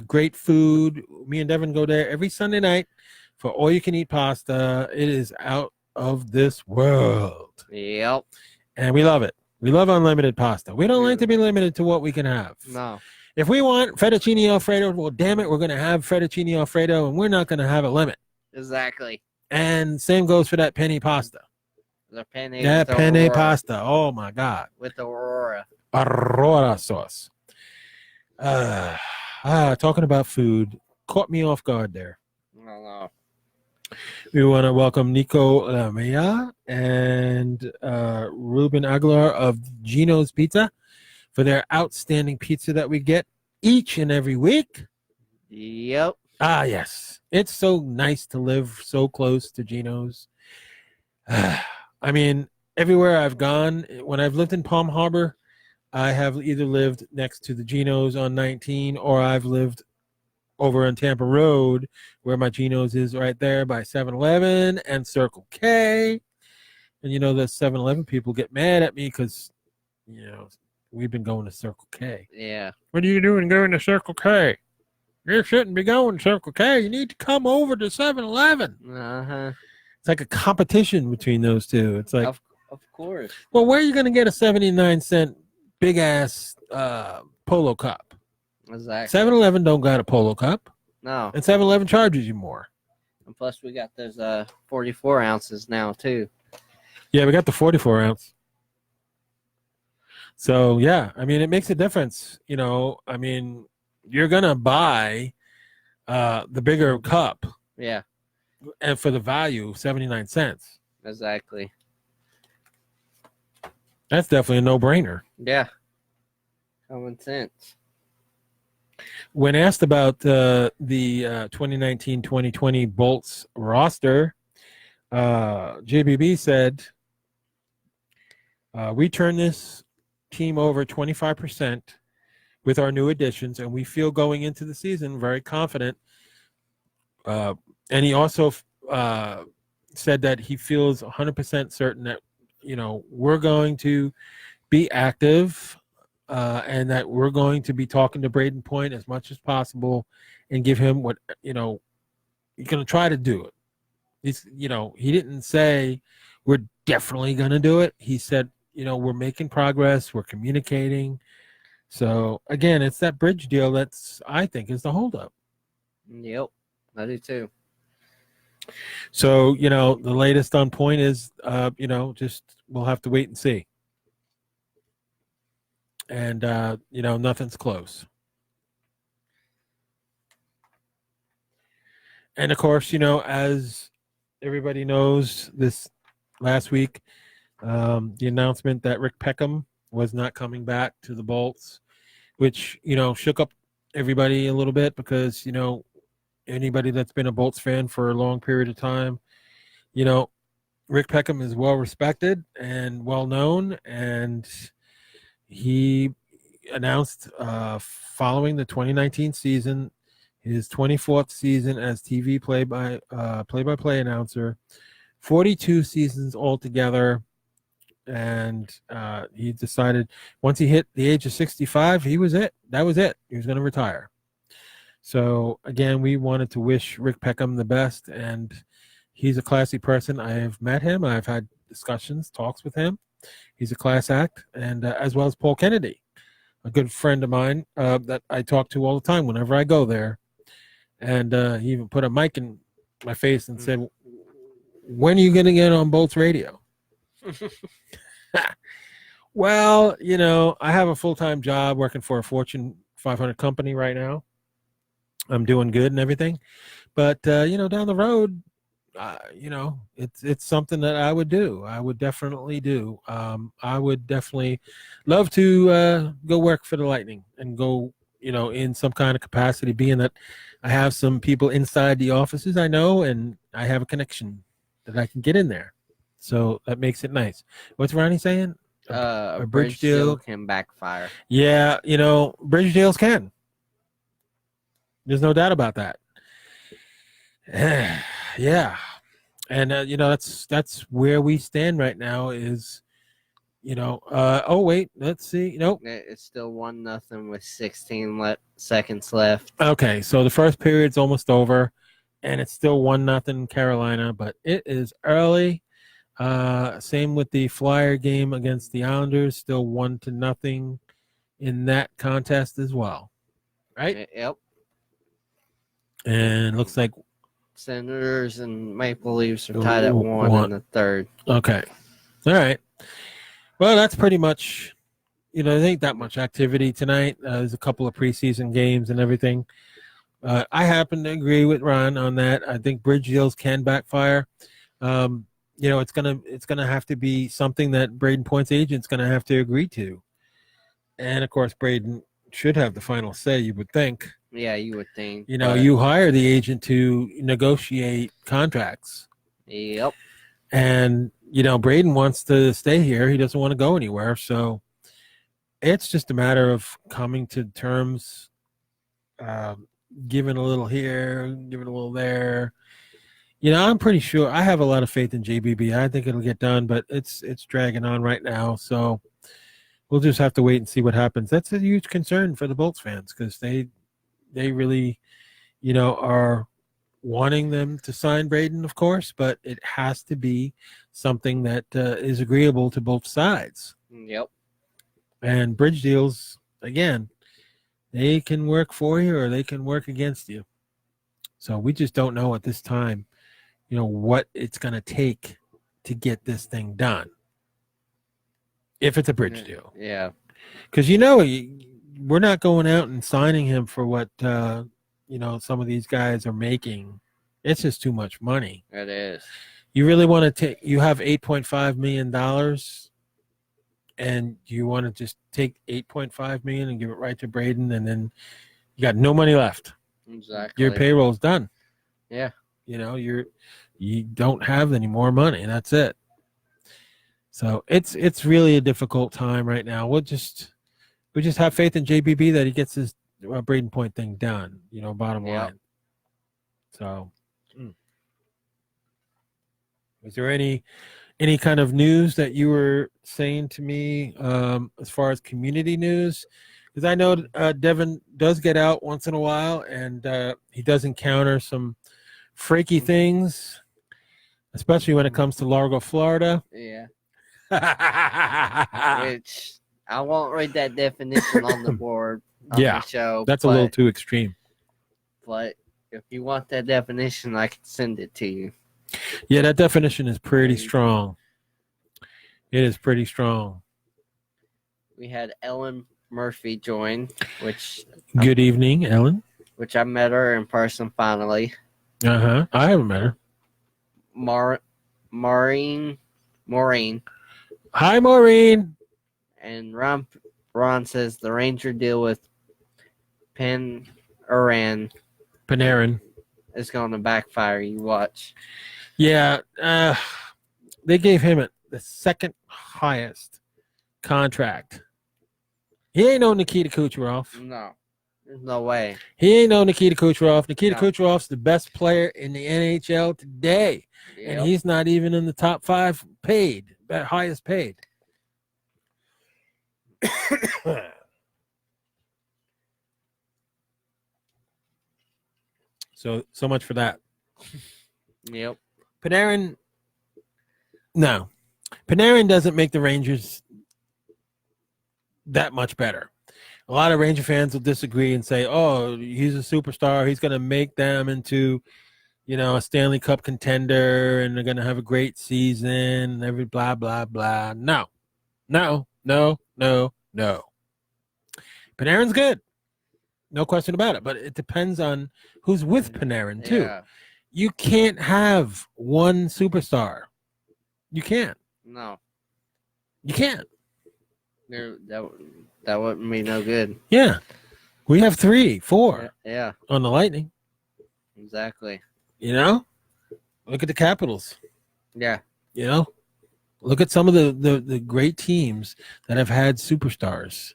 great food. Me and Devin go there every Sunday night for all-you-can-eat pasta. It is out of this world.
Yep.
And we love it. We love unlimited pasta. We don't like to be limited to what we can have.
No.
If we want fettuccine Alfredo, well, damn it, we're going to have fettuccine Alfredo, and we're not going to have a limit.
Exactly.
And same goes for that penny pasta.
The penne.
That penne
Aurora.
pasta. Oh, my God.
With the Aurora.
Aurora sauce. Talking about food caught me off guard there.
No.
We want to welcome Nico Lamea and Ruben Aguilar of Gino's Pizza for their outstanding pizza that we get each and every week.
Yep.
Yes. It's so nice to live so close to Gino's. I mean, everywhere I've gone, when I've lived in Palm Harbor, I have either lived next to the Gino's on 19, or I've lived over on Tampa Road, where my Gino's is right there by 7-Eleven and Circle K. And, the 7-Eleven people get mad at me because, we've been going to Circle K.
Yeah.
What are you doing going to Circle K? You shouldn't be going to Circle K. You need to come over to 7-Eleven.
Uh-huh.
It's like a competition between those two. It's like,
of course.
Well, where are you going to get a 79-cent big-ass Polo cup?
Exactly.
7-Eleven don't got a Polo cup.
No.
And 7-Eleven charges you more.
And plus, we got those 44 ounces now, too.
Yeah, we got the 44-ounce. So, yeah, I mean, it makes a difference. I mean, you're going to buy the bigger cup.
Yeah.
And for the value, 79 cents.
Exactly.
That's definitely a no-brainer.
Yeah. Common sense.
When asked about the 2019-2020 Bolts roster, JBB said, we turned this team over 25% with our new additions, and we feel going into the season very confident. And he also said that he feels 100% certain that, we're going to be active and that we're going to be talking to Braden Point as much as possible and give him what, you're going to try to do it. He's, he didn't say we're definitely going to do it. He said, we're making progress. We're communicating. So again, it's that bridge deal that's, I think, is the holdup.
Yep, I do too.
So, the latest on Point is, just we'll have to wait and see. And, nothing's close. And of course, as everybody knows, this last week, the announcement that Rick Peckham was not coming back to the Bolts, which, shook up everybody a little bit because, anybody that's been a Bolts fan for a long period of time, Rick Peckham is well respected and well known, and he announced following the 2019 season, his 24th season as TV play-by-play announcer, 42 seasons altogether, and he decided once he hit the age of 65, he was it. That was it. He was going to retire. So again, we wanted to wish Rick Peckham the best, and he's a classy person. I have met him. I've had discussions, talks with him. He's a class act, and as well as Paul Kennedy, a good friend of mine that I talk to all the time whenever I go there. And he even put a mic in my face and said, "When are you going to get on Bolts Radio?" Well, I have a full-time job working for a Fortune 500 company right now. I'm doing good and everything, but down the road, it's something that I would do. I would definitely do. I would definitely love to go work for the Lightning and go, in some kind of capacity, being that I have some people inside the offices I know, and I have a connection that I can get in there. So that makes it nice. What's Ronnie saying?
A bridge deal can backfire.
Yeah, bridge deals can. There's no doubt about that. Yeah. And, that's where we stand right now is, oh, wait, let's see. Nope.
It's still 1-0 with 16 seconds left.
Okay, so the first period's almost over, and it's still 1-0 Carolina, but it is early. Same with the Flyer game against the Islanders, still 1-0 in that contest as well. Right?
Yep.
And looks like
Senators and Maple Leafs are tied at 1 in the third.
Okay. All right. Well, that's pretty much, there ain't that much activity tonight. There's a couple of preseason games and everything. I happen to agree with Ron on that. I think bridge deals can backfire. It's gonna have to be something that Braden Point's agent's gonna have to agree to. And of course, Braden should have the final say, you would think.
Yeah, you would think.
You hire the agent to negotiate contracts.
Yep.
And, Braden wants to stay here. He doesn't want to go anywhere. So it's just a matter of coming to terms, giving a little here, giving a little there. I'm pretty sure I have a lot of faith in JBB. I think it'll get done, but it's dragging on right now. So we'll just have to wait and see what happens. That's a huge concern for the Bolts fans because they really, are wanting them to sign Braden, of course, but it has to be something that is agreeable to both sides.
Yep.
And bridge deals, again, they can work for you or they can work against you. So we just don't know at this time, what it's going to take to get this thing done. If it's a bridge deal.
Yeah.
Because, we're not going out and signing him for what, some of these guys are making. It's just too much money.
It is.
You really want to you have $8.5 million and you want to just take $8.5 million and give it right to Braden and then You got no money left.
Exactly.
Your payroll's done.
Yeah.
You know, you don't have any more money. That's it. So it's really a difficult time right now. We just have faith in JBB that he gets his Braden Point thing done. You know, bottom line. So, was there any kind of news that you were saying to me as far as community news? Because I know Devin does get out once in a while, and he does encounter some freaky things, especially when it comes to Largo, Florida.
Yeah. Which I won't read that definition on the board on the show.
That's a little too extreme.
But if you want that definition, I can send it to you.
Yeah, that definition is pretty strong. It is pretty strong.
We had Ellen Murphy join, which...
Good evening, Ellen.
Which I met her in person finally.
I haven't met her.
Maureen.
Hi, Maureen.
And Ron says the Ranger deal with Panarin is going to backfire. You watch.
Yeah, they gave him the second highest contract. He ain't no Nikita Kucherov.
No, there's no way.
He ain't no Nikita Kucherov. Nikita Kucherov's the best player in the NHL today. Yep. And he's not even in the top 5 paid, highest paid. So much for that.
Yep.
Panarin doesn't make the Rangers that much better. A lot of Ranger fans will disagree and say, oh, he's a superstar. He's going to make them into, a Stanley Cup contender, and they're going to have a great season, every blah, blah, blah. No. Panarin's good. No question about it. But it depends on who's with Panarin, too. Yeah. You can't have one superstar. You can't.
No.
You can't.
That wouldn't be no good.
Yeah. We have 3, 4
on
the Lightning.
Exactly.
Look at the Capitals.
Yeah.
Look at some of the great teams that have had superstars.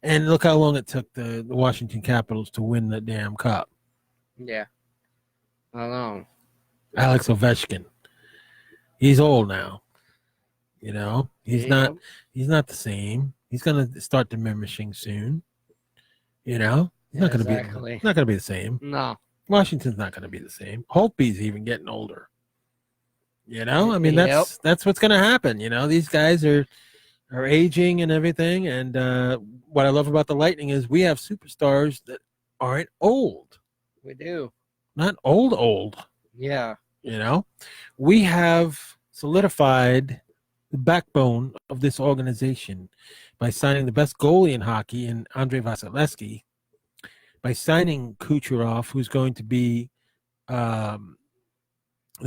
And look how long it took the Washington Capitals to win the damn cup.
Yeah. I know.
Alex Ovechkin. He's old now. He's not the same. He's gonna start diminishing soon. He's not gonna be the same.
No.
Washington's not gonna be the same. Holtby's even getting older. I mean that's what's gonna happen. These guys are aging and everything. And what I love about the Lightning is we have superstars that aren't old.
We do.
Not old.
Yeah.
We have solidified the backbone of this organization by signing the best goalie in hockey in Andrei Vasilevsky, by signing Kucherov, who's going to be the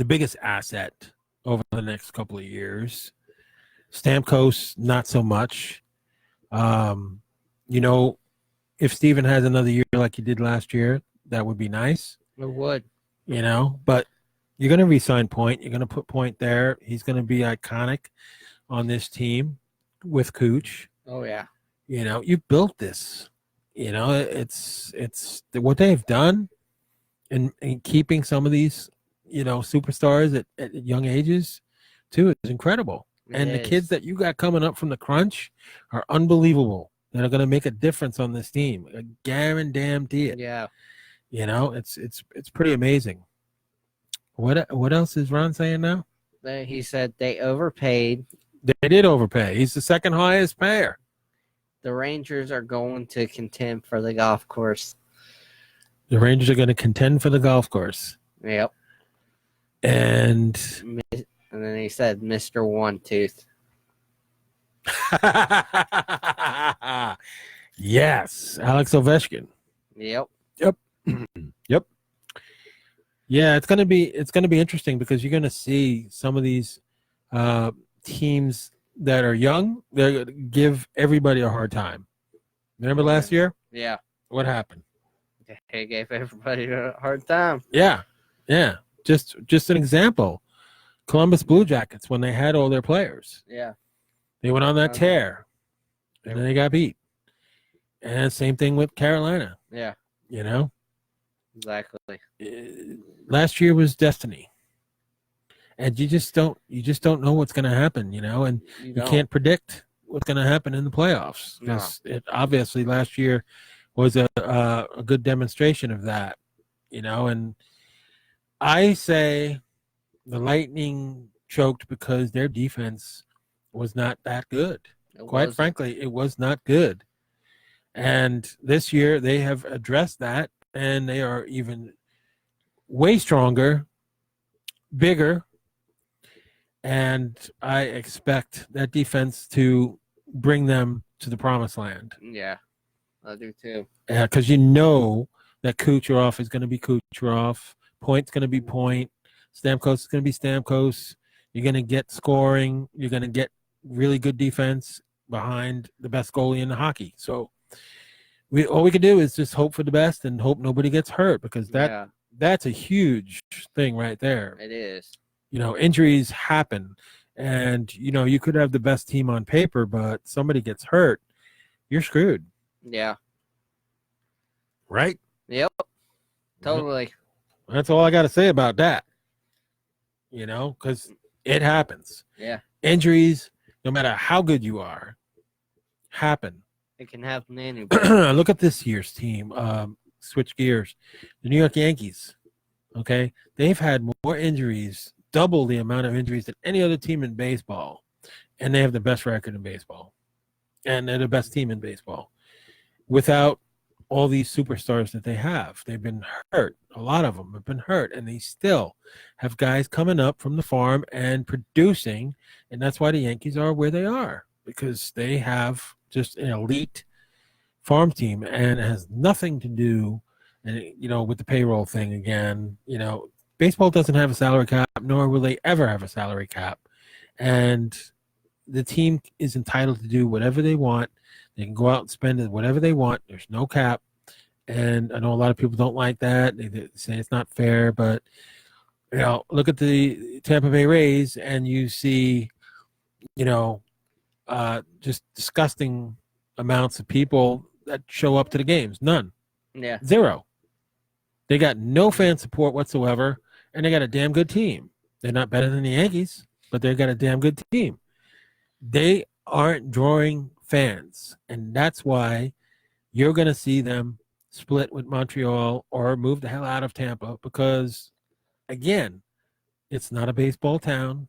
biggest asset over the next couple of years. Stamkos, not so much. If Steven has another year like he did last year, that would be nice.
It would.
But you're going to re-sign Point. You're going to put Point there. He's going to be iconic on this team with Cooch.
Oh, yeah.
You built this. It's what they've done in keeping some of these, superstars at young ages, too, is incredible. The kids that you got coming up from the crunch are unbelievable. That are going to make a difference on this team. I guarantee it.
Yeah.
It's pretty amazing. What else is Ron saying now?
He said they overpaid.
They did overpay. He's the second highest payer.
The Rangers are going to contend for the golf course.
The Rangers are going to contend for the golf course.
Yep.
And
then he said, Mr. One Tooth.
Yes, Alex Ovechkin.
Yep.
Yep. Yeah, it's gonna be interesting because you're gonna see some of these teams that are young. They're gonna give everybody a hard time. Remember last year?
Yeah.
What happened?
He gave everybody a hard time.
Yeah. Just an example. Columbus Blue Jackets, when they had all their players,
Yeah.
they went on that tear, and then they got beat. And same thing with Carolina.
Yeah.
You know,
Exactly.
Last year was destiny, and you just don't know what's going to happen. And you can't predict what's going to happen in the playoffs, because it obviously last year was a good demonstration of that. And I say the Lightning choked because their defense was not that good. Quite frankly, it was not good. And this year they have addressed that, and they are even way stronger, bigger, and I expect that defense to bring them to the promised land.
Yeah, I do too.
Yeah, because that Kucherov is going to be Kucherov, Point's going to be Point, Stamkos is going to be Stamkos. You're going to get scoring. You're going to get really good defense behind the best goalie in the hockey. So all we can do is just hope for the best and hope nobody gets hurt, because that's a huge thing right there.
It is.
Injuries happen, and you could have the best team on paper, but somebody gets hurt, you're screwed.
Yeah.
Right?
Yep. Totally.
That's all I got to say about that. Because it happens.
Yeah.
Injuries, no matter how good you are, happen.
It can happen to anybody.
Look at this year's team. Switch gears. The New York Yankees. Okay, they've had more injuries, double the amount of injuries than any other team in baseball, and they have the best record in baseball, and they're the best team in baseball. Without all these superstars that they have, they've been hurt. A lot of them have been hurt, and they still have guys coming up from the farm and producing, and that's why the Yankees are where they are, because they have just an elite farm team, and it has nothing to do, with the payroll thing again. Baseball doesn't have a salary cap, nor will they ever have a salary cap, and the team is entitled to do whatever they want. They can go out and spend it whatever they want. There's no cap, and I know a lot of people don't like that. They say it's not fair, but look at the Tampa Bay Rays, and you see, just disgusting amounts of people that show up to the games. None.
Yeah.
Zero. They got no fan support whatsoever, and they got a damn good team. They're not better than the Yankees, but they've got a damn good team. They aren't drawing fans, and that's why you're going to see them split with Montreal or move the hell out of Tampa, because, again, it's not a baseball town.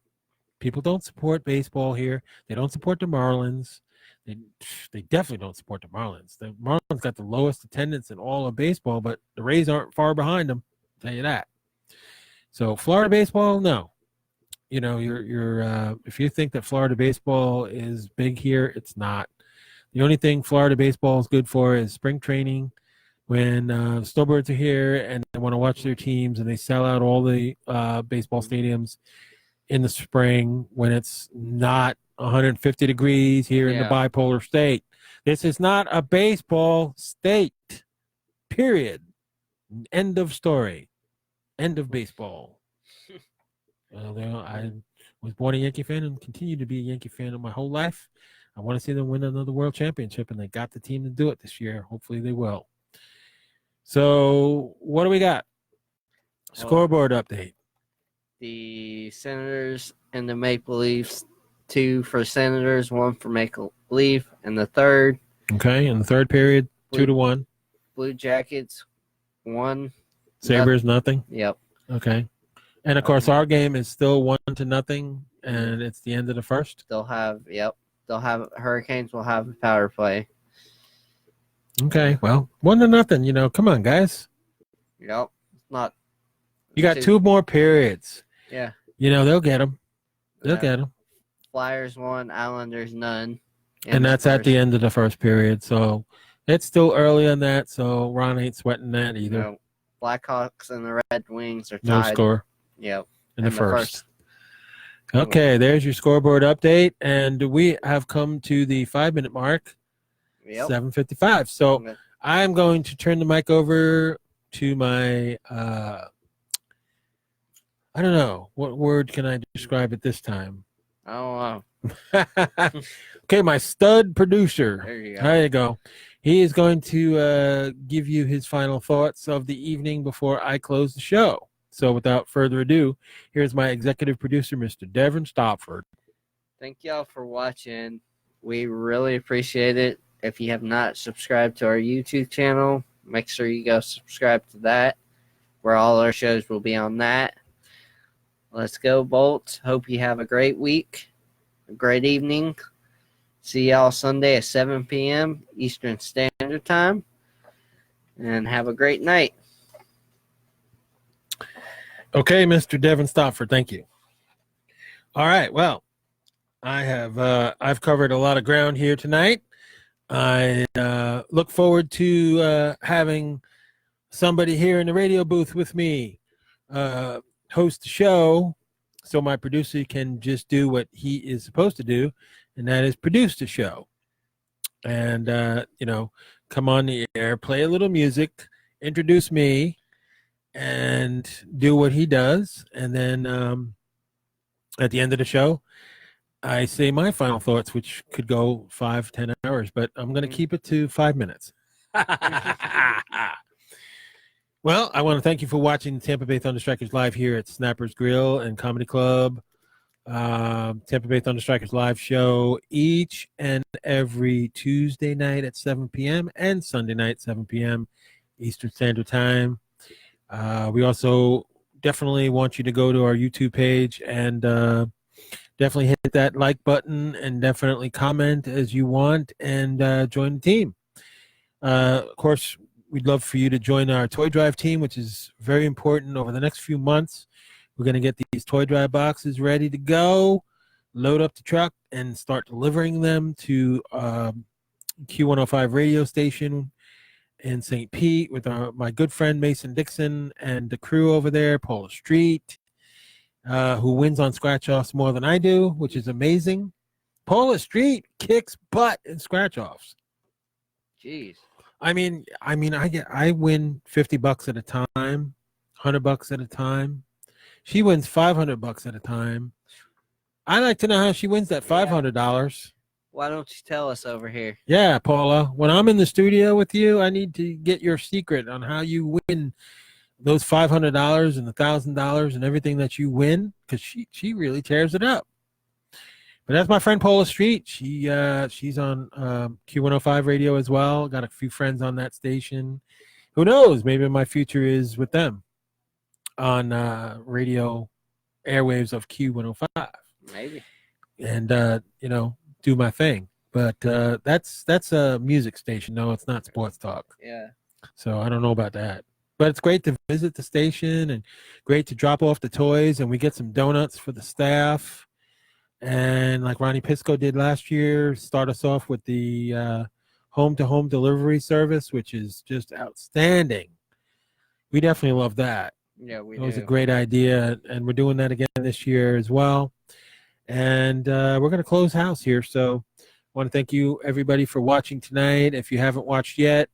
People don't support baseball here. They don't support the Marlins. They definitely don't support the Marlins. The Marlins got the lowest attendance in all of baseball, but the Rays aren't far behind them. I'll tell you that. So Florida baseball, no. You're if you think that Florida baseball is big here, it's not. The only thing Florida baseball is good for is spring training, when snowbirds are here and they want to watch their teams, and they sell out all the baseball stadiums in the spring when it's not 150 degrees here in the bipolar state. This is not a baseball state, period. End of story. End of baseball. I was born a Yankee fan and continue to be a Yankee fan my whole life. I want to see them win another world championship, and they got the team to do it this year. Hopefully they will. So what do we got? Scoreboard update.
The Senators and the Maple Leafs, 2 for Senators, 1 for Maple Leaf, and the third.
Okay, in the third period, 2-1.
Blue Jackets, 1.
Sabres, nothing.
Yep.
Okay. And of course, our game is still 1-0, and it's the end of the first.
They'll have Hurricanes will have a power play.
Okay, well, 1-0. Come on, guys.
Yep. It's not.
You got 2 more periods.
Yeah.
They'll get them. They'll get them.
Flyers 1, Islanders none.
And that's at the end of the first period. So it's still early on that. So Ron ain't sweating that either.
No. Blackhawks and the Red Wings are tied.
No score.
Yep.
In the first. Okay, there's your scoreboard update. And we have come to the 5-minute mark.
Yep.
7:55. So I'm going to turn the mic over to my, I don't know, what word can I describe it this time?
I don't know.
Okay, my stud producer.
There you go.
There you go. He is going to give you his final thoughts of the evening before I close the show. So without further ado, here's my executive producer, Mr. Devin Stopford.
Thank y'all for watching. We really appreciate it. If you have not subscribed to our YouTube channel, make sure you go subscribe to that, where all our shows will be on that. Let's go, Bolts. Hope you have a great week, a great evening. See y'all Sunday at 7 p.m. Eastern Standard Time. And have a great night.
Okay, Mr. Devin Stopford, thank you. All right, well, I've covered a lot of ground here tonight. I look forward to having somebody here in the radio booth with me host the show, so my producer can just do what he is supposed to do, and that is produce the show. And, come on the air, play a little music, introduce me, and do what he does. And then at the end of the show, I say my final thoughts, which could go 5-10 hours, but I'm going to keep it to 5 minutes. Well, I want to thank you for watching Tampa Bay Thunderstrikers live here at Snappers Grill and Comedy Club. Tampa Bay Thunderstrikers live show each and every Tuesday night at 7 p.m. and Sunday night 7 p.m. Eastern Standard Time. We also definitely want you to go to our YouTube page and definitely hit that like button and definitely comment as you want and join the team. Of course, we'd love for you to join our toy drive team, which is very important. Over the next few months, we're going to get these toy drive boxes ready to go, load up the truck, and start delivering them to Q105 radio station in St. Pete with my good friend Mason Dixon and the crew over there, Paula Street, who wins on scratch-offs more than I do, which is amazing. Paula Street kicks butt in scratch-offs.
Jeez.
I win $50 at a time, $100 at a time. She wins $500 at a time. I like to know how she wins that $500.
Why don't you tell us over here?
Yeah, Paula. When I'm in the studio with you, I need to get your secret on how you win those $500 and the $1,000 and everything that you win, because she really tears it up. But that's my friend Paula Street. She's on Q105 radio as well. Got a few friends on that station. Who knows? Maybe my future is with them on radio airwaves of Q105.
Maybe.
And do my thing. But that's a music station. No, it's not sports talk.
Yeah.
So I don't know about that. But it's great to visit the station and great to drop off the toys, and we get some donuts for the staff. And like Ronnie Pisco did last year, start us off with the home-to-home delivery service, which is just outstanding. We definitely love that.
Yeah, we
do.
It
was a great idea, and we're doing that again this year as well. And we're going to close house here. So I want to thank you, everybody, for watching tonight. If you haven't watched yet,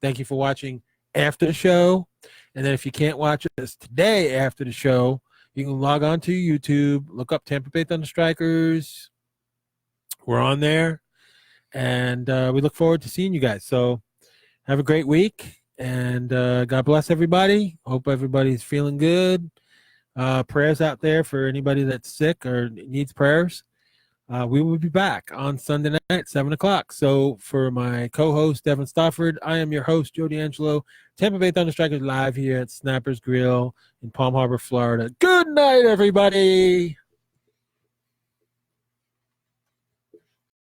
thank you for watching after the show. And then if you can't watch us today after the show, you can log on to YouTube, look up Tampa Bay Thunderstrikers. We're on there. And we look forward to seeing you guys. So have a great week. And God bless everybody. Hope everybody's feeling good. Prayers out there for anybody that's sick or needs prayers. We will be back on Sunday night, 7 o'clock. So for my co-host, Devin Stofford, I am your host, Joe D'Angelo. Tampa Bay Thunderstrikers live here at Snappers Grill in Palm Harbor, Florida. Good night, everybody.